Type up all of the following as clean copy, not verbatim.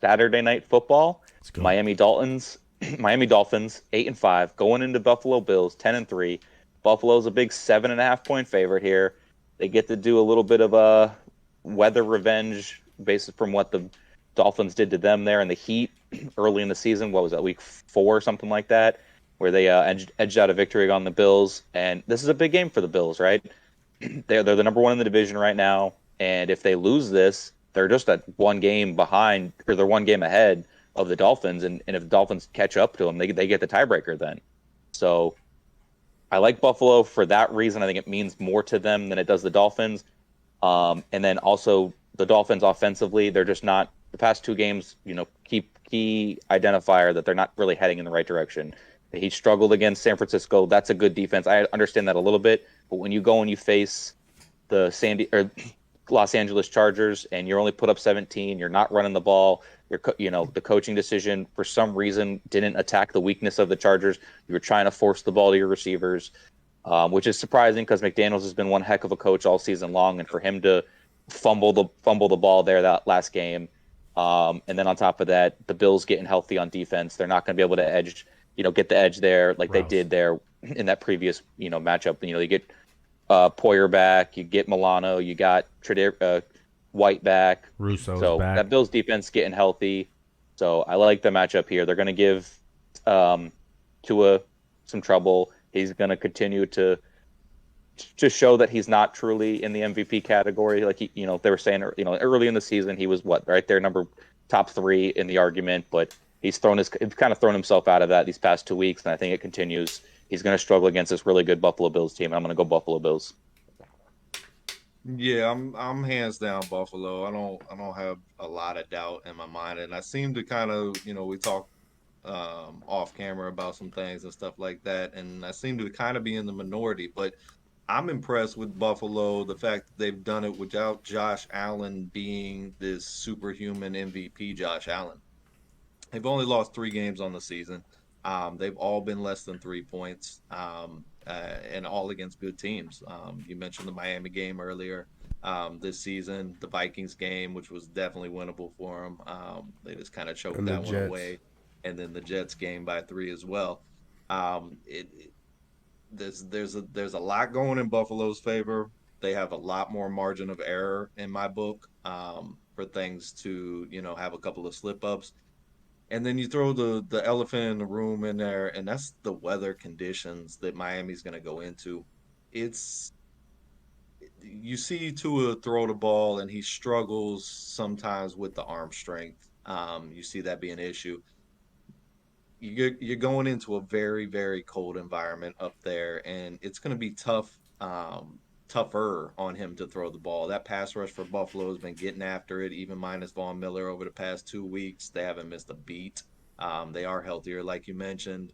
Saturday Night Football. Let's go. Miami Dolphins, Miami Dolphins, 8-5, going into Buffalo Bills, 10-3. Buffalo's a big 7.5 point favorite here. They get to do a little bit of a weather revenge based from what the Dolphins did to them there in the heat early in the season. What was that, week 4 or something like that, where they edged out a victory on the Bills. And this is a big game for the Bills, right? They're the number one in the division right now, and if they lose this, they're just at one game behind, or they're one game ahead of the Dolphins. And if the Dolphins catch up to them, they get the tiebreaker then. So I like Buffalo for that reason. I think it means more to them than it does the Dolphins. And then also the Dolphins offensively, they're just not, the past 2 games, key identifier that they're not really heading in the right direction. He struggled against San Francisco. That's a good defense. I understand that a little bit, but when you go and you face the Los Angeles Chargers and you're only put up 17, you're not running the ball. The coaching decision for some reason didn't attack the weakness of the Chargers. You were trying to force the ball to your receivers, which is surprising because McDaniels has been one heck of a coach all season long, and for him to fumble the ball there that last game, and then on top of that, the Bills getting healthy on defense, they're not going to be able to get the edge there like they did there in that previous matchup. You get Poyer back, you get Milano, you got White back, Russo's back. That Bills defense getting healthy. So I like the matchup here. They're going to give Tua some trouble. He's going to continue to show that he's not truly in the MVP category. Like they were saying, early in the season he was right there, top 3 in the argument, but he's kind of thrown himself out of that these past 2 weeks, and I think it continues. He's going to struggle against this really good Buffalo Bills team. I'm going to go Buffalo Bills. Yeah, I'm hands down Buffalo. I don't have a lot of doubt in my mind, and I seem to kind of we talk off camera about some things and stuff like that, and I seem to kind of be in the minority, but I'm impressed with Buffalo. The fact that they've done it without Josh Allen being this superhuman MVP Josh Allen. They've only lost 3 games on the season. They've all been less than 3 points, and all against good teams. You mentioned the Miami game earlier this season, the Vikings game, which was definitely winnable for them. They just kind of choked And the that one Jets. away, and then the Jets game by 3 as well. Um, it, there's a lot going in Buffalo's favor. They have a lot more margin of error in my book, for things to have a couple of slip ups. And then you throw the elephant in the room in there, and that's the weather conditions that Miami's going to go into. It's You see Tua throw the ball, and he struggles sometimes with the arm strength. You see that be an issue. You're going into a very, very cold environment up there, and it's going to be tougher on him to throw the ball. That pass rush for Buffalo has been getting after it, even minus Von Miller over the past 2 weeks. They haven't missed a beat. They are healthier, like you mentioned,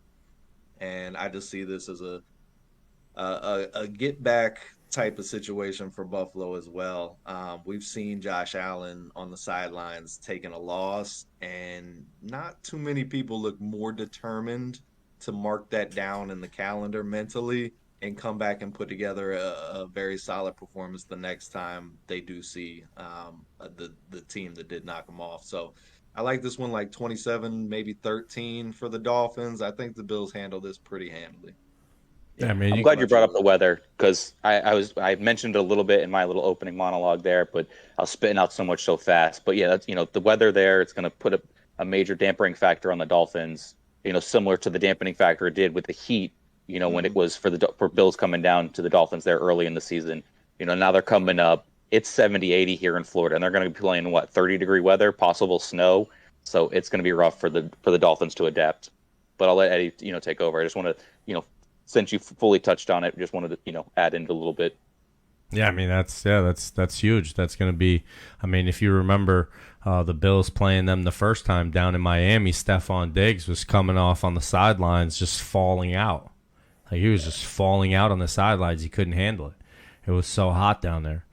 and I just see this as a get back type of situation for Buffalo as well. We've seen Josh Allen on the sidelines taking a loss, and not too many people look more determined to mark that down in the calendar mentally and come back and put together a very solid performance the next time they do see the team that did knock them off. So I like this one like 27, maybe 13 for the Dolphins. I think the Bills handle this pretty handily. Yeah, I mean, I'm glad you brought up the weather because I mentioned it a little bit in my little opening monologue there, but I was spitting out so much so fast. But yeah, that's the weather there. It's going to put a major dampening factor on the Dolphins. Similar to the dampening factor it did with the heat. When it was for Bills coming down to the Dolphins there early in the season. Now they're coming up. It's 70, 80 here in Florida, and they're going to be playing 30-degree weather, possible snow. So it's going to be rough for the Dolphins to adapt. But I'll let Eddie take over. I just want to since you fully touched on it, just wanted to add in a little bit. Yeah, I mean that's huge. That's going to be. I mean, if you remember the Bills playing them the first time down in Miami, Stephon Diggs was coming off on the sidelines, just falling out. Like he was just falling out on the sidelines. He couldn't handle it. It was so hot down there,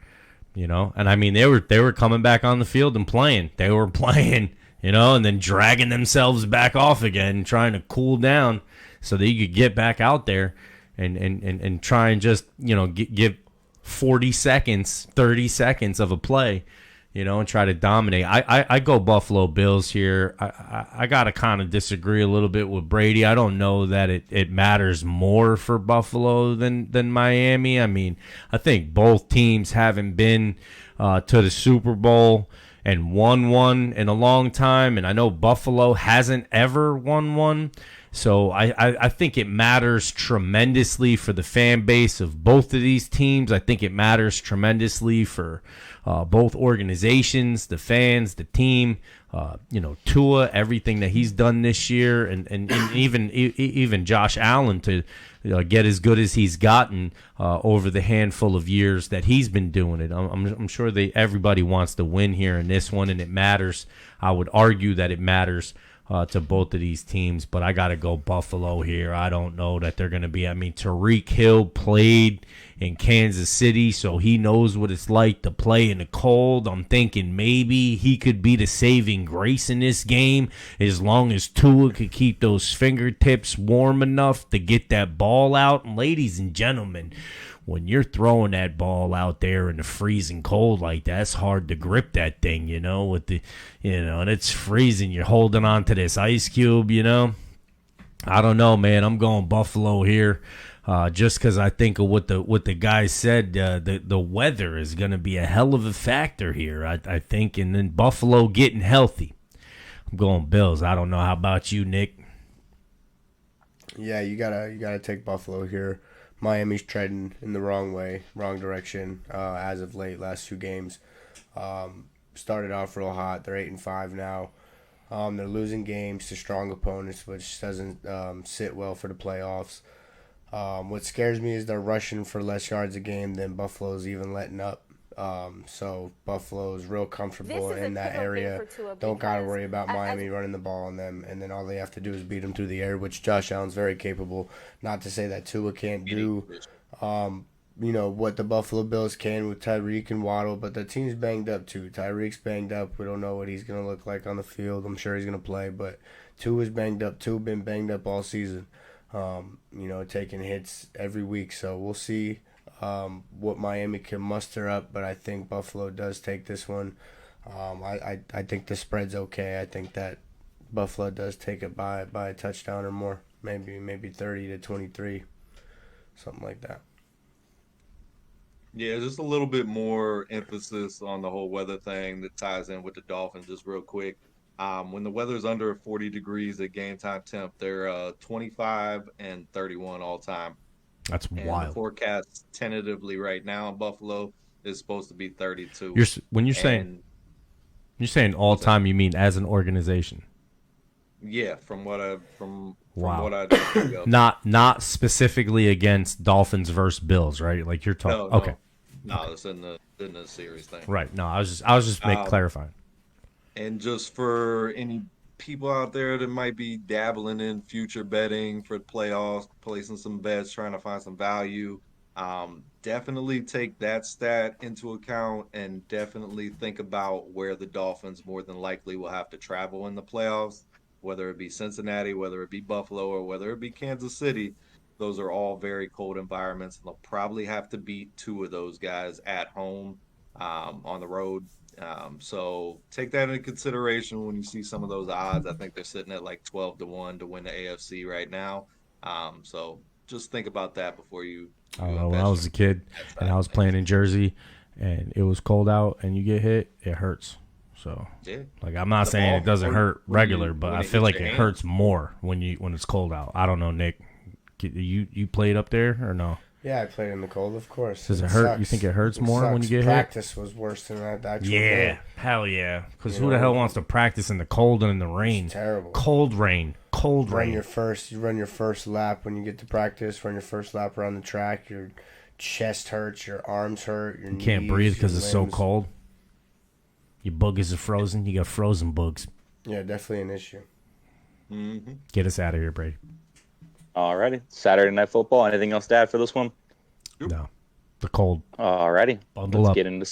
And I mean, they were coming back on the field and playing. They were playing, and then dragging themselves back off again, trying to cool down so that you could get back out there and try and just give 40 seconds, 30 seconds of a play, and try to dominate. I go Buffalo Bills here. I got to kind of disagree a little bit with Brady. I don't know that it matters more for Buffalo than Miami. I mean, I think both teams haven't been to the Super Bowl and won one in a long time, and I know Buffalo hasn't ever won one. So I think it matters tremendously for the fan base of both of these teams. I think it matters tremendously for both organizations, the fans, the team. Tua, everything that he's done this year, and even Josh Allen to get as good as he's gotten over the handful of years that he's been doing it. I'm sure everybody wants to win here in this one, and it matters. I would argue that it matters to both of these teams, but I got to go Buffalo here. I don't know that they're going to be. I mean, Tyreek Hill played in Kansas City, so he knows what it's like to play in the cold. I'm thinking maybe he could be the saving grace in this game as long as Tua could keep those fingertips warm enough to get that ball out. And ladies and gentlemen, when you're throwing that ball out there in the freezing cold like that, it's hard to grip that thing, with the, and it's freezing. You're holding on to this ice cube, I don't know, man. I'm going Buffalo here, just because I think of what the guy said. The weather is going to be a hell of a factor here, I think, and then Buffalo getting healthy. I'm going Bills. I don't know. How about you, Nick? Yeah, you gotta take Buffalo here. Miami's treading in the wrong direction as of late. Last 2 games, started off real hot. They're 8-5 now. They're losing games to strong opponents, which doesn't sit well for the playoffs. What scares me is they're rushing for less yards a game than Buffalo's even letting up. So Buffalo's real comfortable in that area. Don't got to worry about Miami running the ball on them, and then all they have to do is beat them through the air, which Josh Allen's very capable. Not to say that Tua can't do, what the Buffalo Bills can with Tyreek and Waddle, but the team's banged up too. Tyreek's banged up. We don't know what he's going to look like on the field. I'm sure he's going to play, but Tua's banged up too. Been banged up all season. Taking hits every week. So we'll see what Miami can muster up, but I think Buffalo does take this one. I think the spread's okay. I think that Buffalo does take it by a touchdown or more, maybe 30-23, something like that. Yeah, just a little bit more emphasis on the whole weather thing that ties in with the Dolphins, just real quick. When the weather's under 40 degrees at game time temp, they're 25 and 31 all time. That's And the wild. forecast tentatively right now in Buffalo is supposed to be 32. When you're saying And you're saying all what's that? time, you mean as an organization? Yeah, from what Wow. what I think of. Not specifically against Dolphins versus Bills, right? Like you're talking. No, Okay. no, it's in the series thing. Right. No, I was just Um, clarifying. And just for any people out there that might be dabbling in future betting for the playoffs, placing some bets, trying to find some value, definitely take that stat into account and definitely think about where the Dolphins more than likely will have to travel in the playoffs, whether it be Cincinnati, whether it be Buffalo, or whether it be Kansas City. Those are all very cold environments, and they'll probably have to beat 2 of those guys at home, on the road. So take that into consideration when you see some of those odds. I think they're sitting at like 12-1 to win the AFC right now. So just think about that before you I don't know. When I invest was a kid your and I was bets. playing in Jersey, and it was cold out, and you get hit, it hurts. So, Yeah. like, I'm not The saying ball it doesn't hurt when regular, but when I it feel hits like your it hand. hurts more when it's cold out. I don't know, Nick. You played up there or no? Yeah, I played in the cold, of course. Does it hurt? You think it hurts more when you get hit? Practice was worse than that actual Yeah, game. hell yeah. Because You who the know, hell wants to practice in the cold and in the rain? It's terrible. Cold rain. Cold You rain. run your first lap when you get to practice. Run your first lap around the track. Your chest hurts. Your arms hurt. Your You can't knees, breathe because your it's so limbs. cold. Your boogers are frozen. You got frozen bugs. Yeah, definitely an issue. Mm-hmm. Get us out of here, Brady. Alrighty. Saturday Night Football. Anything else to add for this one? Nope. No. The cold. Alrighty. Bundle Let's up. get into